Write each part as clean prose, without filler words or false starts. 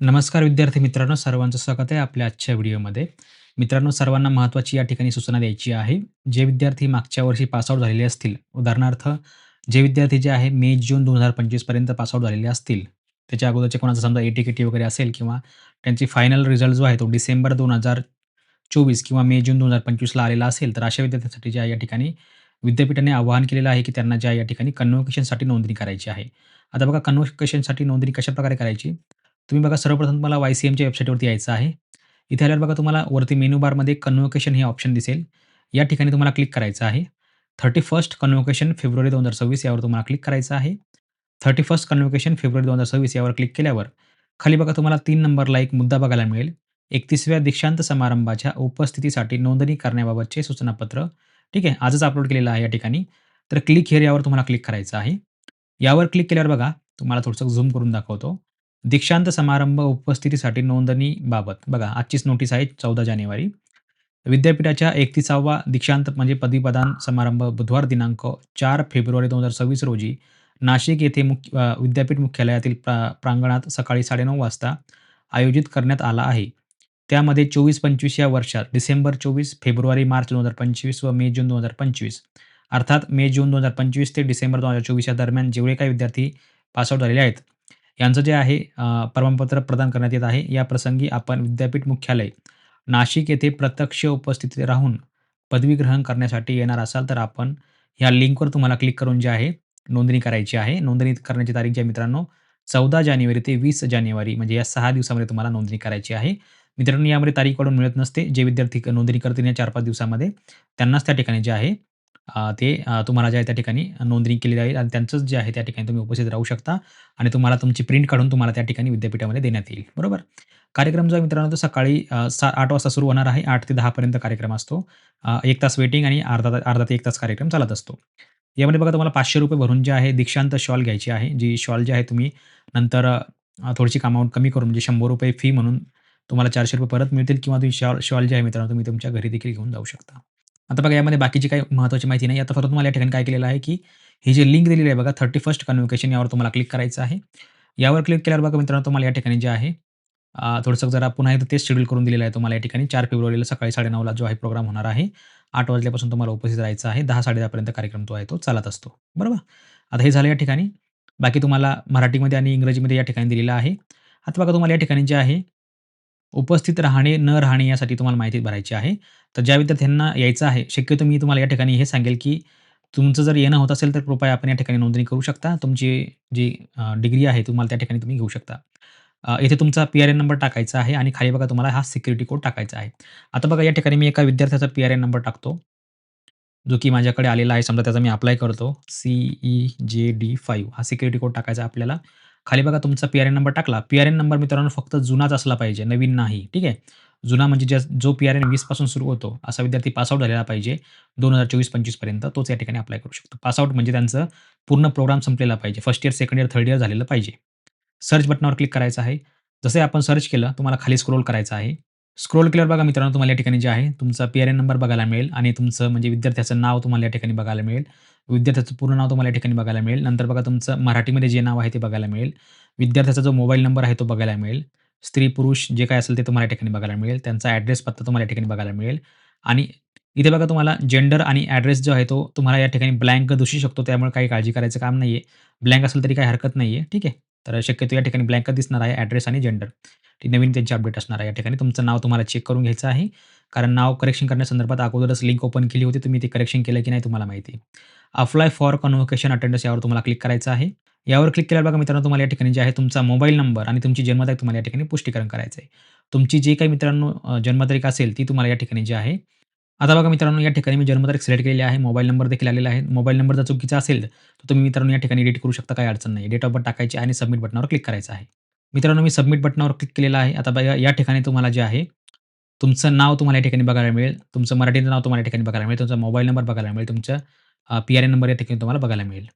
नमस्कार विद्यार्थी मित्रांनो, सर्वांचं स्वागत आहे आपल्या आजच्या व्हिडिओमध्ये. मित्रांनो, सर्वांना महत्त्वाची या ठिकाणी सूचना द्यायची आहे. जे विद्यार्थी मागच्या वर्षी पास झालेले असतील, उदाहरणार्थ जे विद्यार्थी जे आहे मे-जून 2025 पर्यंत पास झालेले असतील, त्याच्या अगोदरचे कोणाचा समजा ए-टी-के-टी वगैरे असेल किंवा त्यांची फायनल रिझल्ट जो आहे तो डिसेंबर 2024 किंवा मे-जून 2025ला आलेला असेल, तर अशा विद्यार्थ्यांसाठी जे आहे या ठिकाणी विद्यापीठाने आवाहन केलेलं आहे, की त्यांना ज्या या ठिकाणी कन्व्होकेशनसाठी नोंदणी करायची आहे. आता बघा कन्व्होकेशनसाठी नोंदणी कशाप्रकारे करायची? तुम्ही बघा सर्वप्रथम तुम्हाला वाय-सी-एमच्या वेबसाईटवरती यायचं आहे. इथे आल्यावर बघा तुम्हाला वरती मेनू बारमध्ये कन्व्होकेशन हे ऑप्शन दिसेल. या ठिकाणी तुम्हाला क्लिक करायचं आहे. 31st कन्व्होकेशन फेब्रुवारी 2026 यावर तुम्हाला क्लिक करायचं आहे. 31st कन्व्होकेशन फेब्रुवारी 2026 यावर क्लिक केल्यावर खाली बघा तुम्हाला 3 नंबरला एक मुद्दा बघायला मिळेल. 31व्या दीक्षांत समारंभाच्या उपस्थितीसाठी नोंदणी करण्याबाबतचे सूचनापत्र. ठीक आहे. आजच अपलोड केलेलं आहे या ठिकाणी. तर क्लिक हिअर यावर तुम्हाला क्लिक करायचं आहे. यावर क्लिक केल्यावर बघा तुम्हाला थोडंसं झूम करून दाखवतो. दीक्षांत समारंभ उपस्थितीसाठी नोंदणीबाबत बघा आजचीच नोटीस आहे 14 जानेवारी. विद्यापीठाच्या 31वा दीक्षांत म्हणजे पदवीप्रदान समारंभ बुधवार दिनांक 4 फेब्रुवारी 2026 रोजी नाशिक येथे विद्यापीठ मुख्यालयातील प्रांगणात सकाळी 9:30 वाजता आयोजित करण्यात आला आहे. त्यामध्ये 24-25 या वर्षात डिसेंबर 24, फेब्रुवारी मार्च 2025 व मे जून 2025 अर्थात मे जून 2025 ते डिसेंबर 2024 या दरम्यान जेवढे काही विद्यार्थी पास झालेले आहेत, यांचं जे आहे प्रमाणपत्र प्रदान करण्यात येत आहे. या प्रसंगी आपण विद्यापीठ मुख्यालय नाशिक येथे प्रत्यक्ष उपस्थित राहून पदवी ग्रहण करण्यासाठी येणार असाल, तर आपण ह्या लिंकवर तुम्हाला क्लिक करून जे आहे नोंदणी करायची आहे. नोंदणी करण्याची तारीख जी आहे मित्रांनो 14 जानेवारी ते 20 जानेवारी म्हणजे या 6 दिवसामध्ये तुम्हाला नोंदणी करायची आहे. मित्रांनो, यामध्ये तारीख वाढवून मिळत नसते. जे विद्यार्थी नोंदणी करतील या 4-5 दिवसामध्ये त्यांनाच त्या ठिकाणी जे आहे तुम्हाला जे आहे त्या ठिकाणी नोंदणी केली जाईल आणि त्यांचंच जे आहे त्या ठिकाणी तुम्ही उपस्थित राहू शकता आणि तुम्हाला तुमची प्रिंट काढून तुम्हाला त्या ठिकाणी विद्यापीठामध्ये देण्यात येईल. बरोबर. कार्यक्रम जो आहे मित्रांनो तो सकाळी 8 वाजता सुरू होणार आहे. 8 ते 10 पर्यंत कार्यक्रम असतो. 1 तास वेटिंग आणि अर्धा ते 1 तास कार्यक्रम चालत असतो. यामध्ये बघा तुम्हाला ₹500 भरून जे आहे दीक्षांत शॉल घ्यायची आहे. जी शॉल जी आहे तुम्ही नंतर थोडीशी अमाउंट कमी करून म्हणजे ₹100 फी म्हणून तुम्हाला ₹400 परत मिळतील किंवा ती शॉल शॉल जी आहे मित्रांनो तुम्ही तुमच्या घरी देखील घेऊन जाऊ शकता. आता बघा यामध्ये बाकीची काही महत्त्वाची माहिती नाही. आता फक्त तुम्हाला या ठिकाणी काय केलेलं आहे, की ही जी लिंक दिलेली आहे बघा 31st कन्व्होकेशन यावर तुम्हाला क्लिक करायचं आहे. यावर क्लिक केल्यावर बघा मित्रांनो तुम्हाला या ठिकाणी जे आहे थोडंसं जरा पुन्हा एकदा तेच शेड्यूल करून दिलेलं आहे तुम्हाला या ठिकाणी 4 फेब्रुवारीला सकाळी 9:30ला जो आहे प्रोग्राम होणार आहे. 8 वाजल्यापासून तुम्हाला उपस्थित राहायचं आहे. 10-10:30 पर्यंत कार्यक्रम जो आहे तो चालत असतो. बरोबर. आता हे झालं या ठिकाणी. बाकी तुम्हाला मराठीमध्ये आणि इंग्रजीमध्ये या ठिकाणी दिलेलं आहे. आता बघा तुम्हाला या ठिकाणी जे आहे उपस्थित राहणे, न राहणे यासाठी तुम्हाला माहिती भरायची आहे. तर ज्या विद्यार्थ्यांना यायचं आहे, शक्यतो मी तुम्हाला या ठिकाणी हे सांगेल, की तुमचं जर येणं होत असेल, तर कृपया आपण या ठिकाणी नोंदणी करू शकता. तुमची जी डिग्री आहे, तुम्हाला त्या ठिकाणी तुम्ही घेऊ शकता. इथे तुमचा पी-आर-एन नंबर टाकायचा आहे आणि खाली बघा तुम्हाला हा सिक्युरिटी कोड टाकायचा आहे. आता बघा या ठिकाणी मी एका विद्यार्थ्याचा पी-आर-एन नंबर टाकतो, जो की माझ्याकडे आलेला आहे. समजा त्याचा मी अप्लाय करतो. CEJD5 हा सिक्युरिटी कोड टाकायचा आहे आपल्याला. खाली बघा तुमचा पी-आर-एन नंबर टाकला. पी-आर-एन नंबर मित्रांनो फक्त जुनाच असला पाहिजे, नवीन नाही. ठीक आहे. जुना म्हणजे जो पी-आर-एन 20 पासून सुरू होतो, असा विद्यार्थी पास झालेला पाहिजे 2024-25 पर्यंत तोच या ठिकाणी अप्लाय करू शकतो. पास म्हणजे त्यांचं पूर्ण प्रोग्राम संपलेला पाहिजे. First year, second year, third year झालेलं पाहिजे. सर्च बटनावर क्लिक करायचं आहे. जसं आपण सर्च केलं, तुम्हाला खाली स्क्रोल करायचं आहे. स्क्रोल केल्यावर बघा मित्रांनो, तुम्हाला या ठिकाणी जे आहे, तुमचा पी-आर-एन नंबर बघायला मिळेल आणि तुमचं म्हणजे विद्यार्थ्याचं नाव तुम्हाला या ठिकाणी बघायला मिळेल. विद्यार्थ्याचं पूर्ण नाव तुम्हाला या ठिकाणी बघायला मिळेल. नंतर बघा तुमचं मराठीमध्ये जे नाव आहे ते बघायला मिळेल. विद्यार्थ्याचा जो मोबाईल नंबर आहे तो बघायला मिळेल. स्त्री-पुरुष जे काही असेल ते तुम्हाला या ठिकाणी बघायला मिळेल. त्यांचा ॲड्रेस पत्ता तुम्हाला या ठिकाणी बघायला मिळेल आणि इथे बघा तुम्हाला जेंडर आणि ॲड्रेस जो आहे तो तुम्हाला या ठिकाणी ब्लँक दिसू शकतो. त्यामुळे काही काळजी करायचं काम नाहीये. ब्लँक असेल तरी काही हरकत नाहीये. ठीक आहे. तर शक्यतो या ठिकाणी ब्लँकच दिसणार आहे ॲड्रेस आणि जेंडर. ती नवीन त्यांची अपडेट असणार आहे या ठिकाणी. तुमचं नाव तुम्हाला चेक करून घ्यायचं आहे. कारण नाव करेक्शन करण्यासंदर्भात अगोदरच लिंक ओपन केली होती. तुम्ही ते करेक्शन केलं की नाही तुम्हाला माहिती आहे. अप्लाय फॉर कन्व्होकेशन अटेंडन्स यावर तुम्हाला क्लिक करायचं आहे. यावर क्लिक केल्यावर बघा मित्रांनो तुम्हाला या ठिकाणी जे आहे तुमचा मोबाईल नंबर आणि तुमची जन्मतारीख तुम्हाला या ठिकाणी पुष्टीकरण करायचं आहे. तुमची जी काही मित्रांनो जन्मतारीख असेल ती तुम्हाला या ठिकाणी जी आहे आता बघा मित्रांनो या ठिकाणी मी जन्मतारीख सिलेक्ट केलेली आहे. मोबाईल नंबर देखील आलेला आहे. मोबाईल नंबर जर चुकीचा असेल, तर तुम्ही मित्रांनो या ठिकाणी एडिट करू शकता. काही अडचण नाही. डेट ऑफ बर्थ टाकायची आणि सबमिट बटनावर क्लिक करायचं आहे. मित्रांनो मी सबमिट बटनावर क्लिक केलेलं आहे. आता बघा या ठिकाणी तुम्हाला जे आहे, तुमचं नाव तुम्हाला या ठिकाणी बघायला मिळेल. तुमचं मराठीचं नाव तुम्हाला या ठिकाणी बघायला मिळेल. तुमचा मोबाईल नंबर बघायला मिळेल. तुमचा पी-आर-एन नंबर या ठिकाणी तुम्हाला बघायला मिळेल.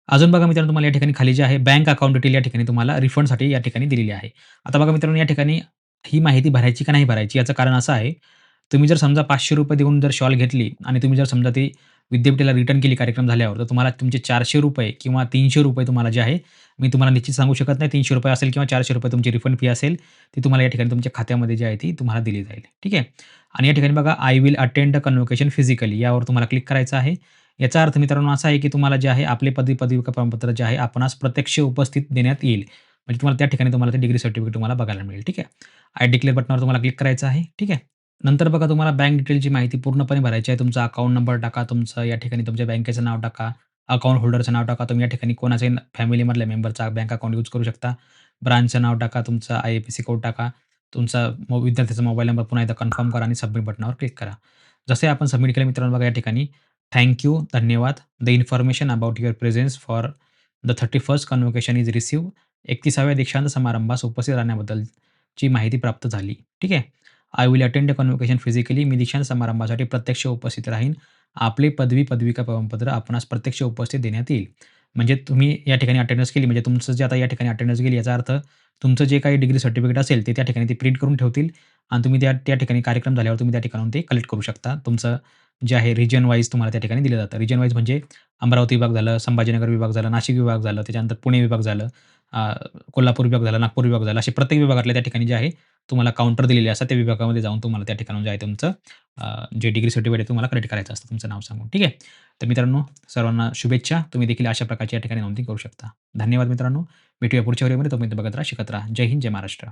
अजून बघा मित्रांनो तुम्हाला या ठिकाणी खाली जे आहे बँक अकाउंट डिटेल या ठिकाणी तुम्हाला रिफंडसाठी या ठिकाणी दिलेली आहे. आता बघा मित्रांनो या ठिकाणी ही माहिती भरायची का नाही भरायची याचं कारण असं आहे, तुम्ही जर समजा ₹500 देऊन जर शॉल घेतली आणि तुम्ही जर समजा ती विद्यापीठाला रिटर्न केली कार्यक्रम झाल्यावर, तर तुम्हाला तुमचे ₹400 किंवा ₹300 तुम्हाला जे आहे, मी तुम्हाला निश्चित सांगू शकत नाही ₹300 असेल किंवा ₹400 तुमची रिफंड फी असेल, ती तुम्हाला या ठिकाणी तुमच्या खात्यामध्ये जी आहे ती तुम्हाला दिली जाईल. ठीक आहे. आणि या ठिकाणी बघा I will attend the convocation physically यावर तुम्हाला क्लिक करायचं आहे. याचा अर्थ मित्रांनो असा आहे, की तुम्हाला जे आहे आपले पदविका प्रमाणपत्र जे आहे आपणास प्रत्यक्ष उपस्थित देण्यात येईल. म्हणजे तुम्हाला त्या ठिकाणी तुम्हाला ते डिग्री सर्टिफिकेट तुम्हाला बघायला मिळेल. ठीक आहे. आय डिक्लेअर बटनावर तुम्हाला क्लिक करायचं आहे. ठीक आहे. नंतर बघा तुम्हाला बँक डिटेलची माहिती पूर्णपणे भरायची आहे. तुमचा अकाउंट नंबर टाका, तुमचं या ठिकाणी तुमच्या बँकेचं नाव टाका, अकाउंट होल्डरचं नाव टाका. तुम्ही या ठिकाणी कोणाचाही फॅमिलीमधल्या मेंबरचा बँक अकाउंट यूज करू शकता. ब्रांचचं नाव टाका, तुमचा आय-एफ-एस-सी कोड टाका, तुमचा विद्यार्थ्याचा मोबाईल नंबर पुन्हा एकदा कन्फर्म करा आणि सबमिट बटनावर क्लिक करा. जसे आपण सबमिट केलं मित्रांनो बघा या ठिकाणी थँक यू, धन्यवाद. The information about your presence for the 31st convocation is received. 31व्या दीक्षांत समारंभास उपस्थित राहण्याबद्दलची माहिती प्राप्त झाली. ठीक आहे. I will attend the convocation physically. मी दीक्षांत समारंभासाठी प्रत्यक्ष उपस्थित राहीन. आपले पदविका प्रमाणपत्र आपणास प्रत्यक्ष उपस्थित देण्यात येईल. म्हणजे तुम्ही या ठिकाणी अटेंडन्स केली म्हणजे तुमचं जे आता या ठिकाणी अटेंडन्स गेली याचा अर्थ तुमचं जे काही डिग्री सर्टिफिकेट असेल ते त्या ठिकाणी ते प्रिंट करून ठेवतील आणि तुम्ही त्या त्या ठिकाणी कार्यक्रम झाल्यावर तुम्ही त्या ठिकाणाहून ते कलेक्ट करू शकता. तुमचं जे आहे रिजन वाईज तुम्हाला त्या ठिकाणी दिलं जातं. रिजन वाईज म्हणजे अमरावती विभाग झालं, संभाजीनगर विभाग झाला, नाशिक विभाग झालं, त्याच्यानंतर पुणे विभाग झालं, अ, कोल्हापूर विभाग झाला, नागपूर विभाग झाला, असे प्रत्येक विभागातल्या त्या ठिकाणी जे आहे तुम्हाला काउंटर दिलेले असतात. त्या विभागामध्ये जाऊन तुम्हाला त्या ठिकाणाहून जे आहे तुमचं जे डिग्री सर्टिफिकेट आहे तुम्हाला कलेक्ट करायचं असतं तुमचं नाव सांगून. ठीक आहे. तर मित्रांनो सर्वांना शुभेच्छा. तुम्ही देखील अशा प्रकारची या ठिकाणी नोंदणी करू शकता. धन्यवाद मित्रांनो. भेटूया पुढच्या व्हिडिओमध्ये. तोपर्यंत बघत राहा, शिकत राहा. जय हिंद, जय महाराष्ट्र.